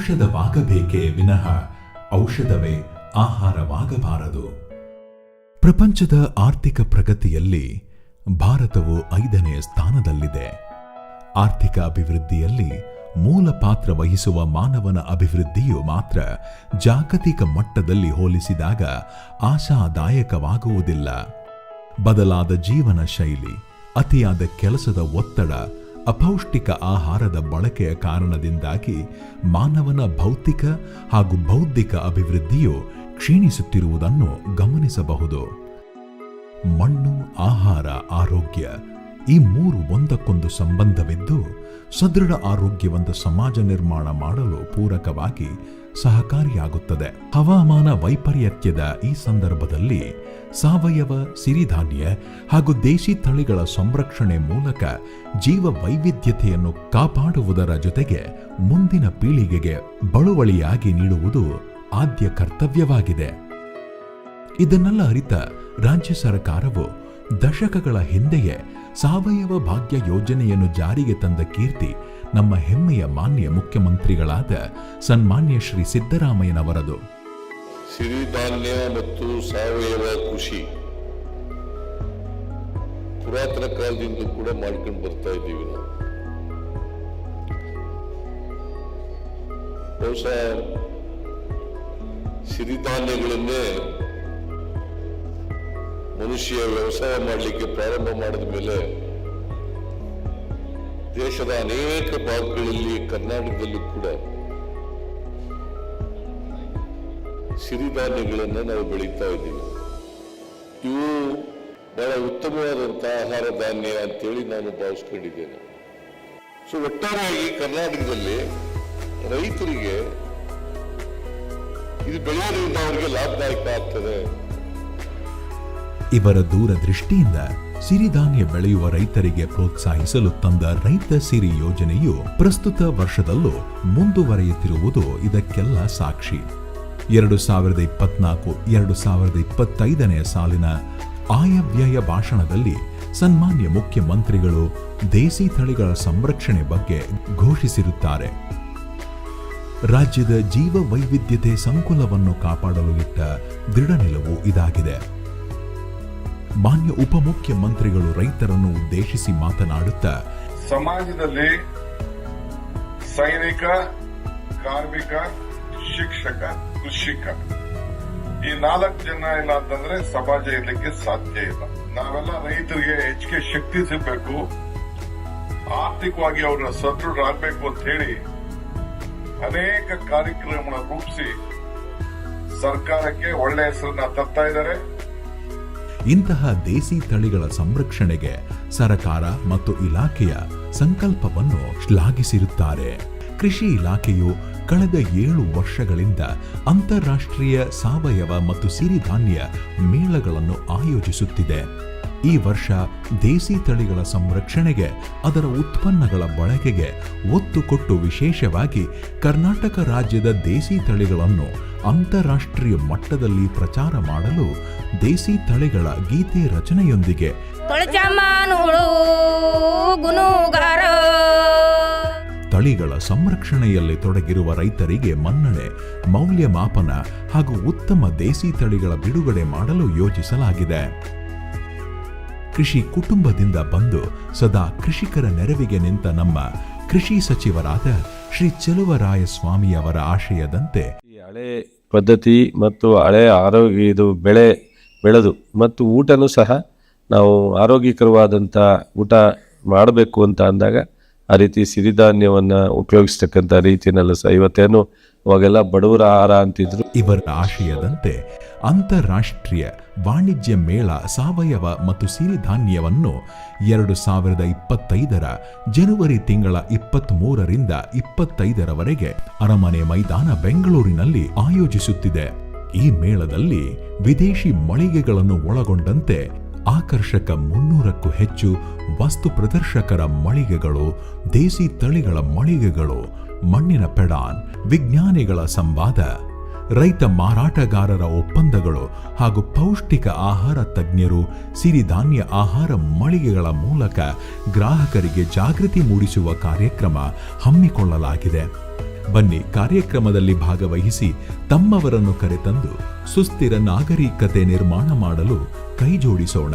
ಔಷಧವಾಗಬೇಕೇ ವಿನಃ ಔಷಧವೇ ಆಹಾರವಾಗಬಾರದು. ಪ್ರಪಂಚದ ಆರ್ಥಿಕ ಪ್ರಗತಿಯಲ್ಲಿ ಭಾರತವು 5ನೇ ಸ್ಥಾನದಲ್ಲಿದೆ. ಆರ್ಥಿಕ ಅಭಿವೃದ್ಧಿಯಲ್ಲಿ ಮೂಲ ಪಾತ್ರ ವಹಿಸುವ ಮಾನವನ ಅಭಿವೃದ್ಧಿಯು ಮಾತ್ರ ಜಾಗತಿಕ ಮಟ್ಟದಲ್ಲಿ ಹೋಲಿಸಿದಾಗ ಆಶಾದಾಯಕವಾಗುವುದಿಲ್ಲ. ಬದಲಾದ ಜೀವನ ಶೈಲಿ, ಅತಿಯಾದ ಕೆಲಸದ ಒತ್ತಡ, ಅಪೌಷ್ಟಿಕ ಆಹಾರದ ಬಳಕೆಯ ಕಾರಣದಿಂದಾಗಿ ಮಾನವನ ಭೌತಿಕ ಹಾಗೂ ಬೌದ್ಧಿಕ ಅಭಿವೃದ್ಧಿಯು ಕ್ಷೀಣಿಸುತ್ತಿರುವುದನ್ನು ಗಮನಿಸಬಹುದು. ಮಣ್ಣು, ಆಹಾರ, ಆರೋಗ್ಯ ಈ 3 ಒಂದಕ್ಕೊಂದು ಸಂಬಂಧವಿದ್ದು ಸದೃಢ ಆರೋಗ್ಯವಂತ ಸಮಾಜ ನಿರ್ಮಾಣ ಮಾಡಲು ಪೂರಕವಾಗಿ ಸಹಕಾರಿಯಾಗುತ್ತದೆ. ಹವಾಮಾನ ವೈಪರೀತ್ಯದ ಈ ಸಂದರ್ಭದಲ್ಲಿ ಸಾವಯವ, ಸಿರಿಧಾನ್ಯ ಹಾಗೂ ದೇಶಿ ತಳಿಗಳ ಸಂರಕ್ಷಣೆ ಮೂಲಕ ಜೀವ ವೈವಿಧ್ಯತೆಯನ್ನು ಕಾಪಾಡುವುದರ ಜೊತೆಗೆ ಮುಂದಿನ ಪೀಳಿಗೆಗೆ ಬಳುವಳಿಯಾಗಿ ನೀಡುವುದು ಆದ್ಯ ಕರ್ತವ್ಯವಾಗಿದೆ. ಇದನ್ನೆಲ್ಲ ಅರಿತ ರಾಜ್ಯ ಸರ್ಕಾರವು ದಶಕಗಳ ಹಿಂದೆಯೇ ಸಾವಯವ ಭಾಗ್ಯ ಯೋಜನೆಯನ್ನು ಜಾರಿಗೆ ತಂದ ಕೀರ್ತಿ ನಮ್ಮ ಹೆಮ್ಮೆಯ ಮಾನ್ಯ ಮುಖ್ಯಮಂತ್ರಿಗಳಾದ ಸನ್ಮಾನ್ಯ ಶ್ರೀ ಸಿದ್ದರಾಮಯ್ಯನವರದು. ಸಿರಿಧಾನ್ಯ ಮತ್ತು ಸಾವಯವ ಕೃಷಿ ಪುರಾತನ ಕಾಲದಿಂದ ಕೂಡ ಮಾಡ್ಕೊಂಡು ಬರ್ತಾ ಇದ್ದೀವಿ ನಾವು. ಬಹುಶಃ ಸಿರಿಧಾನ್ಯಗಳನ್ನೇ ಮನುಷ್ಯ ವ್ಯವಸಾಯ ಮಾಡಲಿಕ್ಕೆ ಪ್ರಾರಂಭ ಮಾಡಿದ ಮೇಲೆ ದೇಶದ ಅನೇಕ ಭಾಗಗಳಲ್ಲಿ, ಕರ್ನಾಟಕದಲ್ಲೂ ಕೂಡ ಸಿರಿಧಾನ್ಯಗಳನ್ನು ನಾವು ಬೆಳೀತಾ ಇದ್ದೀವಿ. ಇವು ಬಹಳ ಉತ್ತಮವಾದಂತಹ ಆಹಾರ ಧಾನ್ಯ ಅಂತೇಳಿ ನಾನು ಭಾವಿಸ್ಕೊಂಡಿದ್ದೇನೆ. ಸೊ ಒಟ್ಟಾರೆಯಾಗಿ ಕರ್ನಾಟಕದಲ್ಲಿ ರೈತರಿಗೆ ಇದು ಬೆಳೆಯೋದ್ರಿಂದ ಅವರಿಗೆ ಲಾಭದಾಯಕ ಆಗ್ತದೆ. ಇವರ ದೂರದೃಷ್ಟಿಯಿಂದ ಸಿರಿಧಾನ್ಯ ಬೆಳೆಯುವ ರೈತರಿಗೆ ಪ್ರೋತ್ಸಾಹಿಸಲು ತಂದ ರೈತ ಸಿರಿ ಯೋಜನೆಯು ಪ್ರಸ್ತುತ ವರ್ಷದಲ್ಲೂ ಮುಂದುವರೆಯುತ್ತಿರುವುದು ಇದಕ್ಕೆಲ್ಲ ಸಾಕ್ಷಿ. 2024-2025 ಸಾಲಿನ ಆಯವ್ಯಯ ಭಾಷಣದಲ್ಲಿ ಸನ್ಮಾನ್ಯ ಮುಖ್ಯಮಂತ್ರಿಗಳು ದೇಸಿ ತಳಿಗಳ ಸಂರಕ್ಷಣೆ ಬಗ್ಗೆ ಘೋಷಿಸಿರುತ್ತಾರೆ. ರಾಜ್ಯದ ಜೀವ ವೈವಿಧ್ಯತೆ ಸಂಕುಲವನ್ನು ಕಾಪಾಡಲು ಇಟ್ಟ ದೃಢ ನಿಲುವು ಇದಾಗಿದೆ. ಮಾನ್ಯ ಉಪಮುಖ್ಯಮಂತ್ರಿಗಳು ರೈತರನ್ನು ಉದ್ದೇಶಿಸಿ ಮಾತನಾಡುತ್ತಾ, ಸಮಾಜದಲ್ಲಿ ಸೈನಿಕ, ಕಾರ್ಮಿಕ, ಶಿಕ್ಷಕ, ಕೃಷಿಕ ಈ 4 ಜನ ಇಲ್ಲ ಅಂತಂದ್ರೆ ಸಮಾಜ ಇರ್ಲಿಕ್ಕೆ ಸಾಧ್ಯ ಇಲ್ಲ. ನಾವೆಲ್ಲ ರೈತರಿಗೆ ಹೆಚ್ಚಿಗೆ ಶಕ್ತಿ ಸಿಗಬೇಕು, ಆರ್ಥಿಕವಾಗಿ ಅವರ ಸದೃಢರಾಗಬೇಕು ಅಂತ ಹೇಳಿ ಅನೇಕ ಕಾರ್ಯಕ್ರಮಗಳ ರೂಪಿಸಿ ಸರ್ಕಾರಕ್ಕೆ ಒಳ್ಳೆ ಹೆಸರನ್ನ ತರ್ತಾ ಇದ್ದಾರೆ. ಇಂತಹ ದೇಸಿ ತಳಿಗಳ ಸಂರಕ್ಷಣೆಗೆ ಸರ್ಕಾರ ಮತ್ತು ಇಲಾಖೆಯ ಸಂಕಲ್ಪವನ್ನು ಶ್ಲಾಘಿಸಿರುತ್ತಾರೆ. ಕೃಷಿ ಇಲಾಖೆಯು ಕಳೆದ 7 ವರ್ಷಗಳಿಂದ ಅಂತಾರಾಷ್ಟ್ರೀಯ ಸಾವಯವ ಮತ್ತು ಸಿರಿಧಾನ್ಯ ಮೇಳಗಳನ್ನು ಆಯೋಜಿಸುತ್ತಿದೆ. ಈ ವರ್ಷ ದೇಸಿ ತಳಿಗಳ ಸಂರಕ್ಷಣೆಗೆ, ಅದರ ಉತ್ಪನ್ನಗಳ ಬಳಕೆಗೆ ಒತ್ತು ಕೊಟ್ಟು ವಿಶೇಷವಾಗಿ ಕರ್ನಾಟಕ ರಾಜ್ಯದ ದೇಸಿ ತಳಿಗಳನ್ನು ಅಂತಾರಾಷ್ಟ್ರೀಯ ಮಟ್ಟದಲ್ಲಿ ಪ್ರಚಾರ ಮಾಡಲು ದೇಸಿ ತಳಿಗಳ ಗೀತೆ ರಚನೆಯೊಂದಿಗೆ ತಳಿಗಳ ಸಂರಕ್ಷಣೆಯಲ್ಲಿ ತೊಡಗಿರುವ ರೈತರಿಗೆ ಮನ್ನಣೆ, ಮೌಲ್ಯಮಾಪನ ಹಾಗೂ ಉತ್ತಮ ದೇಸಿ ತಳಿಗಳ ಬಿಡುಗಡೆ ಮಾಡಲು ಯೋಜಿಸಲಾಗಿದೆ. ಕೃಷಿ ಕುಟುಂಬದಿಂದ ಬಂದು ಸದಾ ಕೃಷಿಕರ ನೆರವಿಗೆ ನಿಂತ ನಮ್ಮ ಕೃಷಿ ಸಚಿವರಾದ ಶ್ರೀ ಚೆಲುವರಾಯಸ್ವಾಮಿಯವರ ಆಶಯದಂತೆ ಹಳೆ ಪದ್ಧತಿ ಮತ್ತು ಹಳೆ ಆರೋಗ್ಯ ಇದು ಬೆಳೆದು ಮತ್ತು ಊಟನೂ ಸಹ ನಾವು ಆರೋಗ್ಯಕರವಾದಂಥ ಊಟ ಮಾಡಬೇಕು ಅಂತ ಅಂದಾಗ ಆ ರೀತಿ ಸಿರಿಧಾನ್ಯವನ್ನು ಉಪಯೋಗಿಸ್ತಕ್ಕಂಥ ರೀತಿಯನ್ನೆಲ್ಲ ಸಹ ಇವತ್ತೇನು ಅವಾಗೆಲ್ಲ ಬಡವರ ಆಹಾರ ಅಂತಿದ್ರು. ಇವರ ಆಶಯದಂತೆ ಅಂತಾರಾಷ್ಟ್ರೀಯ ವಾಣಿಜ್ಯ ಮೇಳ ಸಾವಯವ ಮತ್ತು ಸಿರಿಧಾನ್ಯವನ್ನು 2025 ಜನವರಿ ತಿಂಗಳ 23ರಿಂದ 25ರವರೆಗೆ ಅರಮನೆ ಮೈದಾನ ಬೆಂಗಳೂರಿನಲ್ಲಿ ಆಯೋಜಿಸುತ್ತಿದೆ. ಈ ಮೇಳದಲ್ಲಿ ವಿದೇಶಿ ಮಳಿಗೆಗಳನ್ನು ಒಳಗೊಂಡಂತೆ ಆಕರ್ಷಕ 300ಕ್ಕೂ ಹೆಚ್ಚು ವಸ್ತು ಪ್ರದರ್ಶಕರ ಮಳಿಗೆಗಳು, ದೇಸಿ ತಳಿಗಳ ಮಳಿಗೆಗಳು, ಮಣ್ಣಿನ ಪೆಡಾನ್, ವಿಜ್ಞಾನಿಗಳ ಸಂವಾದ, ರೈತ ಮಾರಾಟಗಾರರ ಒಪ್ಪಂದಗಳು ಹಾಗೂ ಪೌಷ್ಟಿಕ ಆಹಾರ ತಜ್ಞರು ಸಿರಿಧಾನ್ಯ ಆಹಾರ ಮಳಿಗೆಗಳ ಮೂಲಕ ಗ್ರಾಹಕರಿಗೆ ಜಾಗೃತಿ ಮೂಡಿಸುವ ಕಾರ್ಯಕ್ರಮ ಹಮ್ಮಿಕೊಳ್ಳಲಾಗಿದೆ. ಬನ್ನಿ ಕಾರ್ಯಕ್ರಮದಲ್ಲಿ ಭಾಗವಹಿಸಿ ತಮ್ಮವರನ್ನು ಕರೆತಂದು ಸುಸ್ಥಿರ ನಾಗರಿಕತೆ ನಿರ್ಮಾಣ ಮಾಡಲು ಕೈಜೋಡಿಸೋಣ.